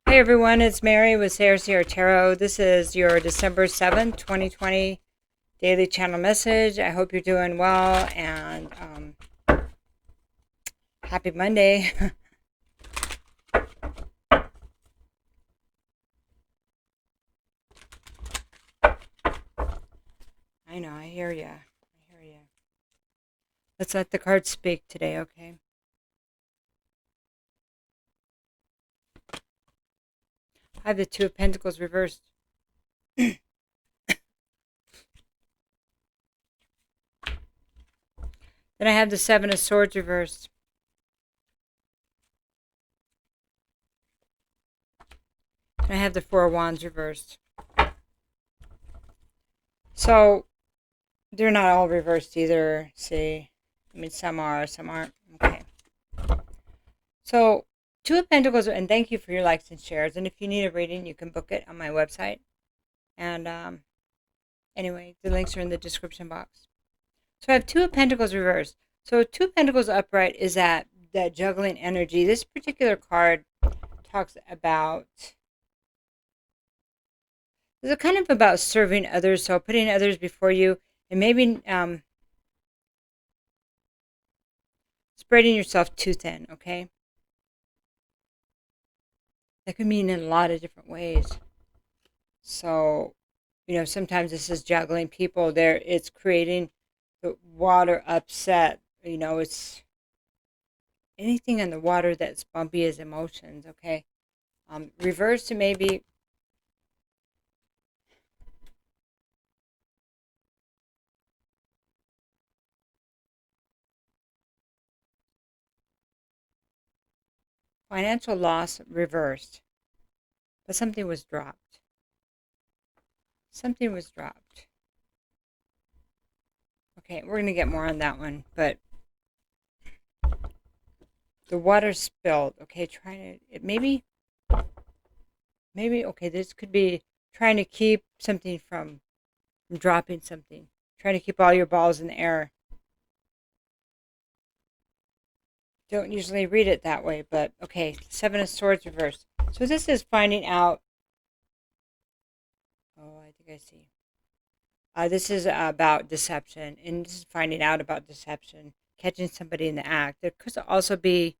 Hey everyone, it's Mary with SayreSeer Tarot. This is your December 7th, 2020 daily channel message. I hope you're doing well and happy Monday. I know, I hear ya. Let's let the cards speak today, okay? I have the Two of Pentacles reversed. Then I have the Seven of Swords reversed. And I have the Four of Wands reversed. So, they're not all reversed either, see? I mean, some are, some aren't. Okay. So, Two of Pentacles, and thank you for your likes and shares. And if you need a reading, you can book it on my website. And anyway, the links are in the description box. So I have Two of Pentacles reversed. So Two of Pentacles upright is that juggling energy. This particular card talks about, it's kind of about serving others. So putting others before you and maybe spreading yourself too thin, okay? That could mean in a lot of different ways. So, you know, sometimes this is juggling people. It's creating the water upset. You know, it's anything in the water that's bumpy is emotions, okay? Reverse to maybe financial loss reversed. But something was dropped. Something was dropped. Okay, we're going to get more on that one, but the water spilled. Okay, trying to, maybe, okay, this could be trying to keep something from dropping something. Trying to keep all your balls in the air. Don't usually read it that way, but okay, Seven of Swords reversed. So this is finding out. Oh, I think I see. This is about deception, and this is finding out about deception, catching somebody in the act. There could also be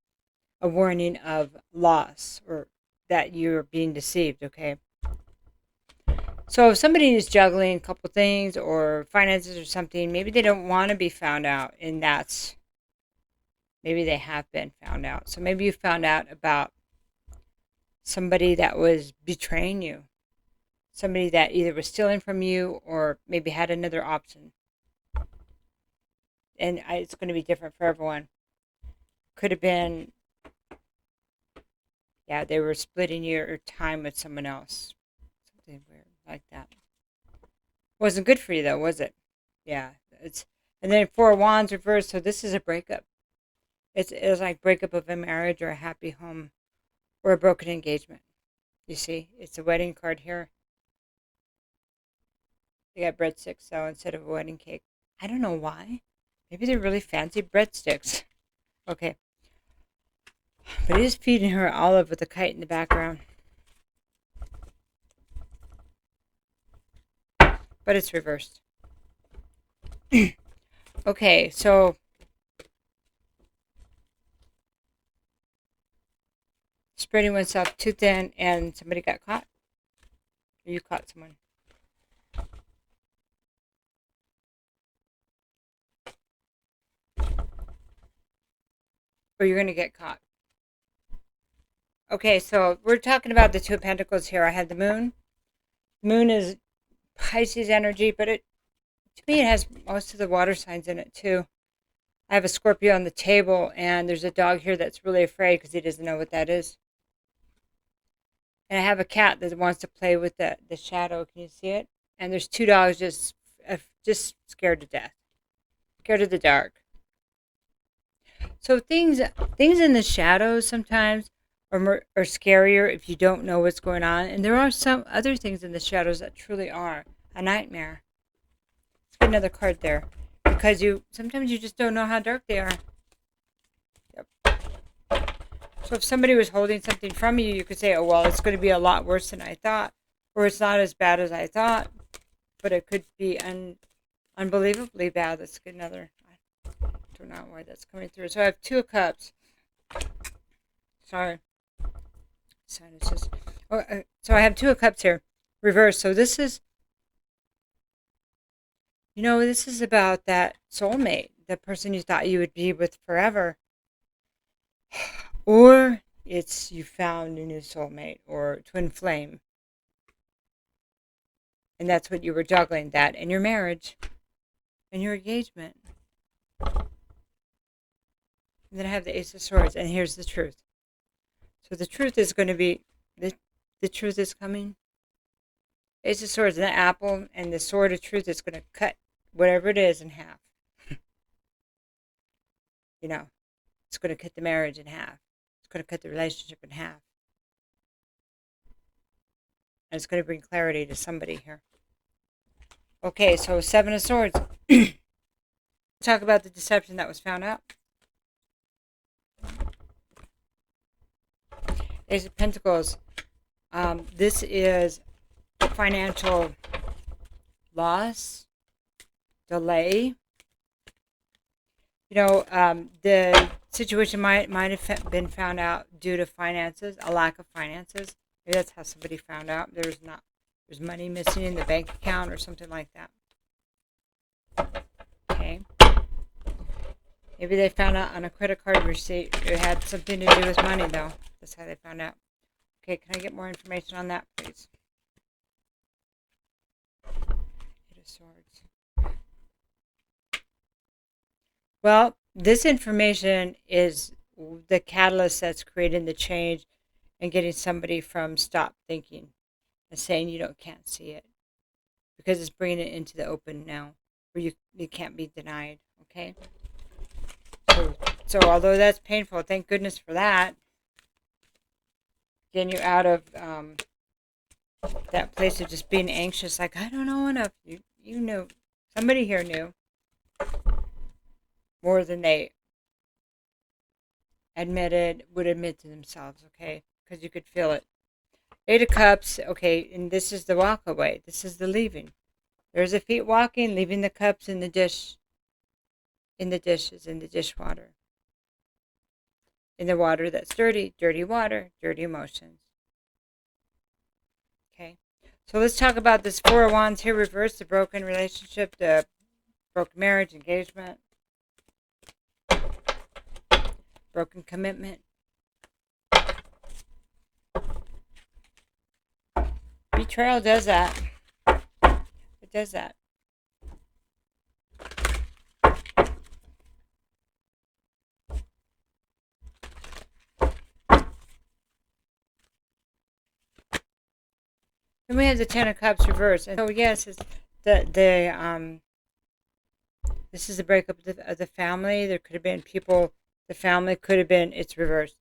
a warning of loss or that you're being deceived, okay? So if somebody is juggling a couple things or finances or something, maybe they don't want to be found out, and maybe they have been found out. So maybe you found out about somebody that was betraying you. Somebody that either was stealing from you or maybe had another option. And it's going to be different for everyone. Could have been, yeah, they were splitting your time with someone else. Something weird like that. Wasn't good for you though, was it? Yeah. And then Four of Wands reversed, so this is a breakup. It's like breakup of a marriage or a happy home or a broken engagement. You see, it's a wedding card here. They got breadsticks, though, instead of a wedding cake. I don't know why. Maybe they're really fancy breadsticks. Okay. But he is feeding her olive with a kite in the background. But it's reversed. Okay, so spreading oneself too thin and somebody got caught. Or you caught someone. Or you're going to get caught. Okay, so we're talking about the Two of Pentacles here. I have the Moon. Moon is Pisces energy, but to me it has most of the water signs in it too. I have a Scorpio on the table, and there's a dog here that's really afraid because he doesn't know what that is. And I have a cat that wants to play with the shadow. Can you see it? And there's two dogs just scared to death. Scared of the dark. So things in the shadows sometimes are scarier if you don't know what's going on. And there are some other things in the shadows that truly are a nightmare. Let's get another card there. Because sometimes you just don't know how dark they are. Yep. So if somebody was holding something from you, you could say, oh, well, it's going to be a lot worse than I thought, or it's not as bad as I thought, but it could be unbelievably bad. That's another, I don't know why that's coming through. So I have 2 of Cups. Sorry. Sinuses. So I have 2 of Cups here, reversed. So this is, this is about that soulmate, the person you thought you would be with forever. Or it's you found a new soulmate or twin flame. And that's what you were juggling, that in your marriage, in your engagement. And then I have the Ace of Swords, and here's the truth. So the truth is going to be, the truth is coming. Ace of Swords and the apple, and the sword of truth is going to cut whatever it is in half. It's going to cut the marriage in half. It's going to cut the relationship in half. And it's going to bring clarity to somebody here. Okay, so 7 of Swords. Talk about the deception that was found out. Ace of Pentacles. This is financial loss, delay. The situation might have been found out due to finances, a lack of finances. Maybe that's how somebody found out there's money missing in the bank account or something like that. Okay. Maybe they found out on a credit card receipt it had something to do with money, though. That's how they found out. Okay, can I get more information on that, please? 8 of Swords. Well, this information is the catalyst that's creating the change and getting somebody from stop thinking and saying you can't see it, because it's bringing it into the open now where you can't be denied. Okay. So although that's painful, thank goodness for that. Getting you out of that place of just being anxious, like, I don't know enough. You knew. Somebody here knew more than they would admit to themselves, okay? Because you could feel it. 8 of Cups, okay, and this is the walk away. This is the leaving. There's the feet walking, leaving the cups in the dish. In the dishes, in the dishwater. In the water that's dirty, dirty water, dirty emotions. Okay, so let's talk about this 4 of Wands here, reverse, the broken relationship, the broken marriage, engagement, broken commitment. Betrayal does that. It does that. Then we have the 10 of Cups reversed. And so yes, it's this is the breakup of the family. There could have been people, the family could have been, it's reversed.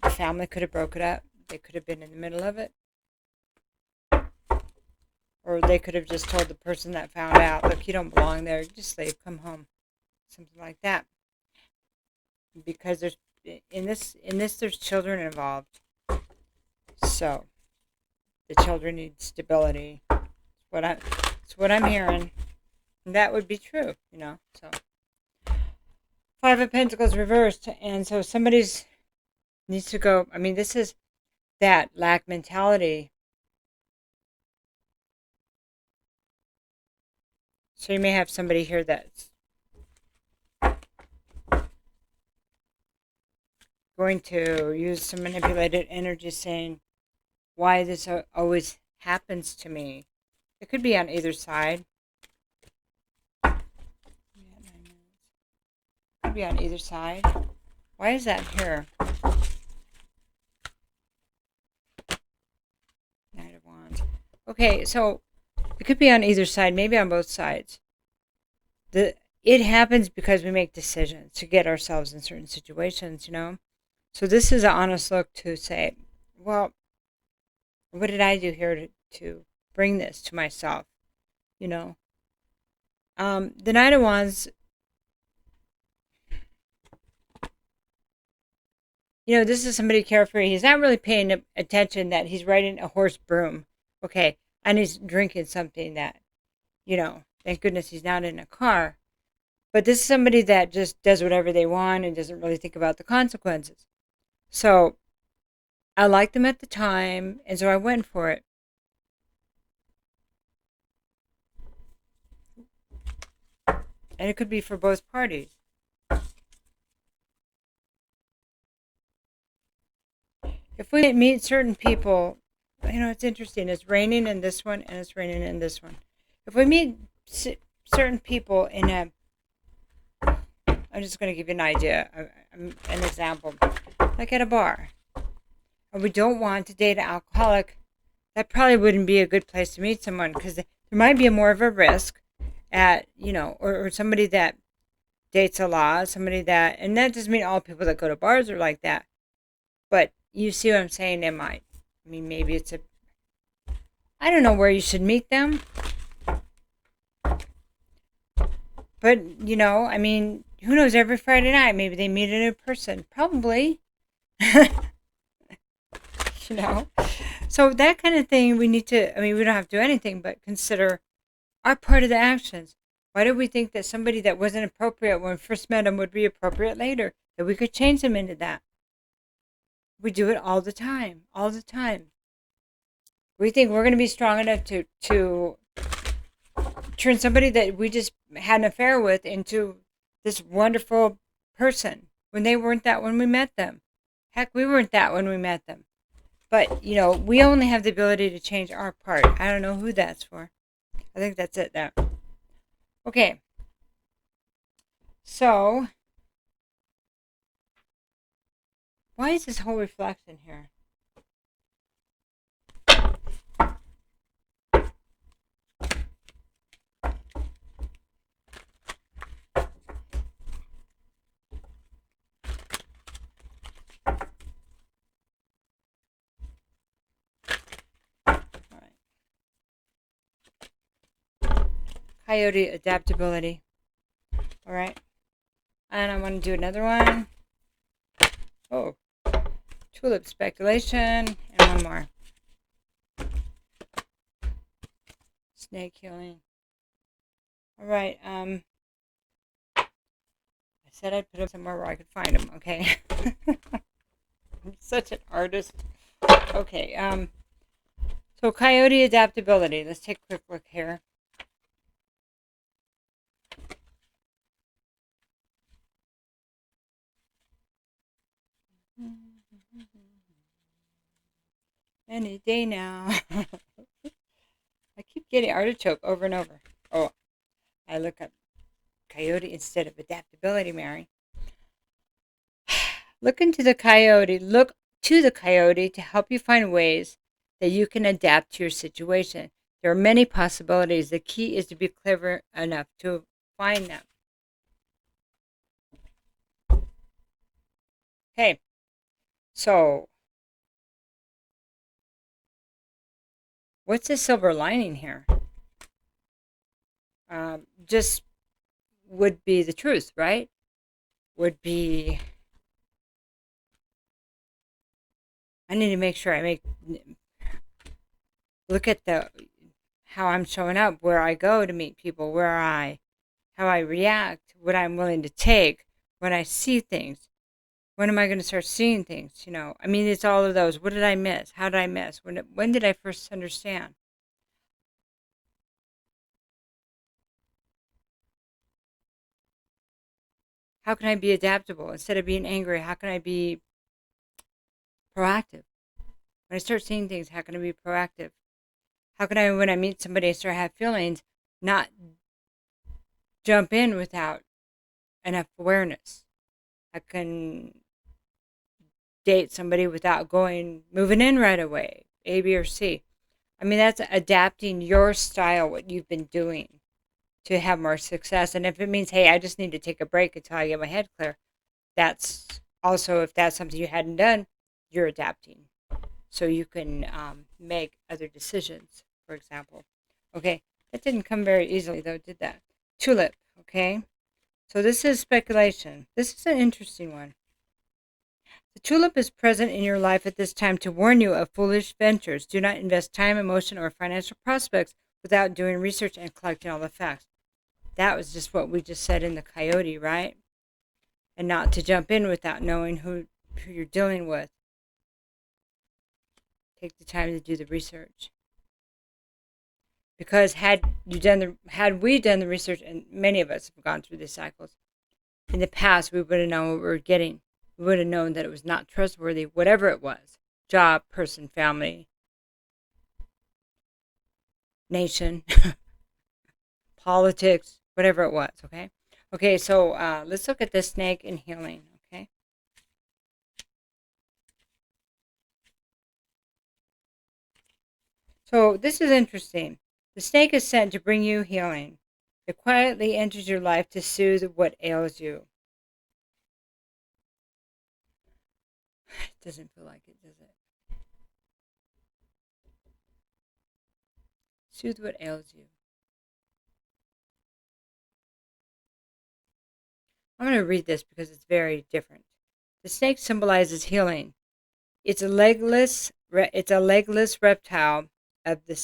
The family could have broke it up. They could have been in the middle of it. Or they could have just told the person that found out, look, you don't belong there, just leave, come home. Something like that. Because there's in this there's children involved. So the children need stability. It's what I'm hearing. And that would be true, So 5 of Pentacles reversed, and so somebody's needs to go. I mean, this is that lack mentality. So you may have somebody here that's going to use some manipulated energy, saying, why this always happens to me. It could be on either side. Could be on either side. Why is that here? Knight of Wands. Okay, so it could be on either side, maybe on both sides. It happens because we make decisions to get ourselves in certain situations, So this is an honest look to say, well, what did I do here to bring this to myself? The Knight of Wands, this is somebody carefree. He's not really paying attention that he's riding a horse broom. Okay. And he's drinking something that, thank goodness he's not in a car. But this is somebody that just does whatever they want and doesn't really think about the consequences. So I liked them at the time, and so I went for it. And it could be for both parties. If we meet certain people, it's interesting. It's raining in this one and it's raining in this one. If we meet certain people in a, I'm just going to give you an idea, an example, like at a bar, and we don't want to date an alcoholic, that probably wouldn't be a good place to meet someone, because there might be more of a risk at, or somebody that dates a lot, somebody that, and that doesn't mean all people that go to bars are like that, but you see what I'm saying? Maybe it's I don't know where you should meet them, but, who knows, every Friday night, maybe they meet a new person, probably, So that kind of thing, we need to, we don't have to do anything but consider our part of the actions. Why do we think that somebody that wasn't appropriate when we first met them would be appropriate later? That we could change them into that? We do it all the time. We think we're going to be strong enough to turn somebody that we just had an affair with into this wonderful person when they weren't that when we met them. Heck, we weren't that when we met them. But, we only have the ability to change our part. I don't know who that's for. I think that's it there. Okay. So, why is this whole reflection here? Coyote adaptability. All right. And I want to do another one. Oh, tulip speculation. And one more. Snake healing. All right. I said I'd put them somewhere where I could find them. Okay. I'm such an artist. Okay. So coyote adaptability. Let's take a quick look here. Any day now. I keep getting artichoke over and over. Oh, I look up coyote instead of adaptability, Mary. Look to the coyote to help you find ways that you can adapt to your situation. There are many possibilities. The key is to be clever enough to find them. Okay, so what's the silver lining here? Just would be the truth, right? Would be, I need to make sure look at how I'm showing up, where I go to meet people, how I react, what I'm willing to take when I see things. When am I going to start seeing things? It's all of those. What did I miss? How did I miss? When did I first understand? How can I be adaptable? Instead of being angry, how can I be proactive? When I start seeing things, how can I be proactive? How can I, when I meet somebody, start to have feelings, not jump in without enough awareness? I can date somebody without moving in right away, A, B, or C. That's adapting your style, what you've been doing to have more success. And if it means, hey, I just need to take a break until I get my head clear, that's also, if that's something you hadn't done, you're adapting. So you can make other decisions, for example. Okay, that didn't come very easily, though, did that? Tulip, okay? So this is speculation. This is an interesting one. The tulip is present in your life at this time to warn you of foolish ventures. Do not invest time, emotion, or financial prospects without doing research and collecting all the facts. That was just what we just said in the coyote, right? And not to jump in without knowing who you're dealing with. Take the time to do the research. Because had we done the research, and many of us have gone through these cycles, in the past we would have known what we were getting. We would have known that it was not trustworthy, whatever it was. Job, person, family, nation, politics, whatever it was, okay? Okay, so let's look at the snake and healing, okay? So this is interesting. The snake is sent to bring you healing. It quietly enters your life to soothe what ails you. It doesn't feel like it, does it? Soothe what ails you. I'm going to read this because it's very different. The snake symbolizes healing. It's a legless reptile of the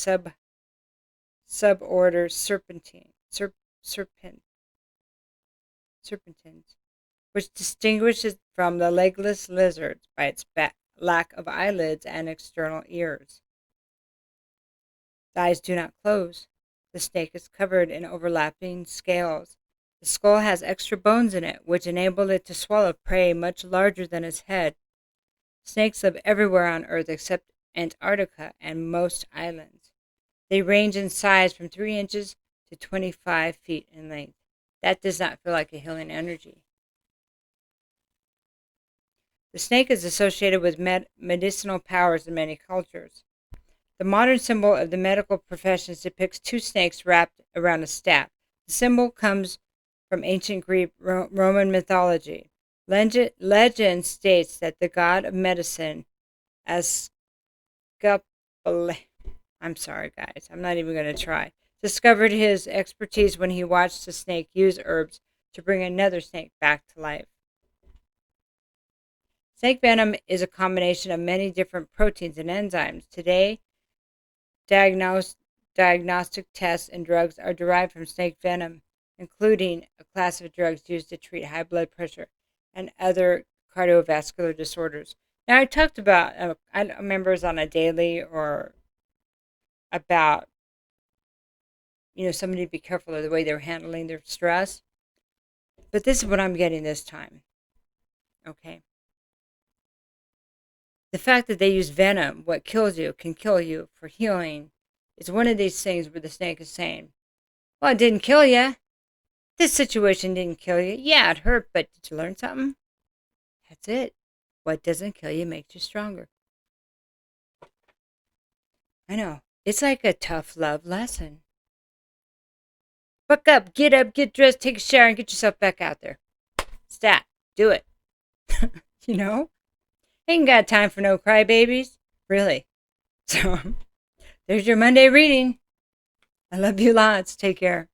suborder serpentines, which distinguishes from the legless lizards by its lack of eyelids and external ears. The eyes do not close. The snake is covered in overlapping scales. The skull has extra bones in it, which enable it to swallow prey much larger than its head. Snakes live everywhere on Earth except Antarctica and most islands. They range in size from 3 inches to 25 feet in length. That does not feel like a healing energy. The snake is associated with medicinal powers in many cultures. The modern symbol of the medical professions depicts 2 snakes wrapped around a staff. The symbol comes from ancient Greek Roman mythology. Legend states that the god of medicine, Asclepius, I'm sorry guys, I'm not even going to try, discovered his expertise when he watched a snake use herbs to bring another snake back to life. Snake venom is a combination of many different proteins and enzymes. Today, diagnostic tests and drugs are derived from snake venom, including a class of drugs used to treat high blood pressure and other cardiovascular disorders. Now, I talked about, I remember it was on a daily or about, somebody to be careful of the way they're handling their stress. But this is what I'm getting this time. Okay. The fact that they use venom, what kills you, can kill you for healing, is one of these things where the snake is saying, well, it didn't kill you. This situation didn't kill you. Yeah, it hurt, but did you learn something? That's it. What doesn't kill you makes you stronger. I know. It's like a tough love lesson. Buck up, get dressed, take a shower, and get yourself back out there. Stat. Do it. Ain't got time for no crybabies. Really. So, there's your Monday reading. I love you lots. Take care.